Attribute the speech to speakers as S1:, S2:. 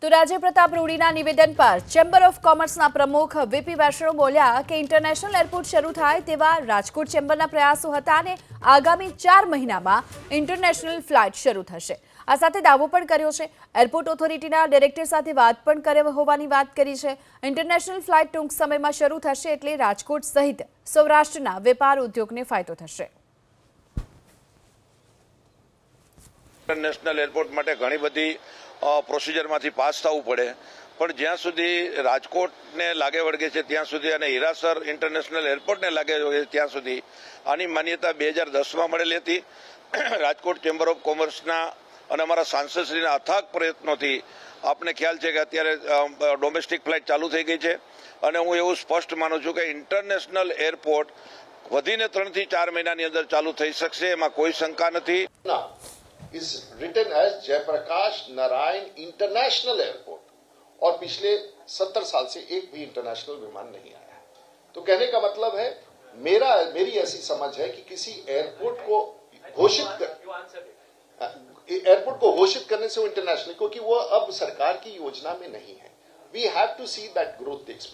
S1: તો રાજ્ય પ્રતાપ રૂડીના નિવેદન પર ચેમ્બર ઓફ કોમર્સના પ્રમુખ વીપી વૈષ્ણવ બોલ્યા કે ઇન્ટરનેશનલ એરપોર્ટ શરૂ થાય તેવા રાજકોટ ચેમ્બરના પ્રયાસો હતા અને આગામી 4 મહિનામાં ઇન્ટરનેશનલ ફ્લાઇટ શરૂ થશે। આ સાથે દાવો પણ કર્યો છે। એરપોર્ટ ઓથોરિટીના ડાયરેક્ટર સાથે વાત પણ કરી હોવાની વાત કરી છે। ઇન્ટરનેશનલ ફ્લાઇટ ટૂંક સમયમાં શરૂ થશે એટલે રાજકોટ સહિત સૌરાષ્ટ્રના વેપાર ઉદ્યોગને ફાયદો થશે।
S2: ઇન્ટરનેશનલ એરપોર્ટ માટે ઘણી બધી પ્રોસિજરમાંથી પાસ થવું પડે, પણ જ્યાં સુધી રાજકોટને લાગે વળગે છે ત્યાં સુધી અને હીરાસર ઇન્ટરનેશનલ એરપોર્ટને લાગે વળગે ત્યાં સુધી આની માન્યતા 2010માં મળેલી હતી। રાજકોટ ચેમ્બર ઓફ કોમર્સના અને અમારા સાંસદશ્રીના અથાગ પ્રયત્નોથી આપને ખ્યાલ છે કે અત્યારે ડોમેસ્ટિક ફ્લાઇટ ચાલુ થઈ ગઈ છે અને હું એવું સ્પષ્ટ માનું છું કે ઇન્ટરનેશનલ એરપોર્ટ વધીને 3 થી 4 મહિનાની અંદર ચાલુ થઈ શકશે, એમાં કોઈ શંકા નથી।
S3: is written as Jayaprakash Narayan international airport और पिछले 70 साल से एक भी इंटरनेशनल विमान नहीं आया है। तो कहने का मतलब है मेरी ऐसी समझ है कि किसी एयरपोर्ट को घोषित करने से वो इंटरनेशनल, क्योंकि वो अब सरकार की योजना में नहीं है। We have to see that growth takes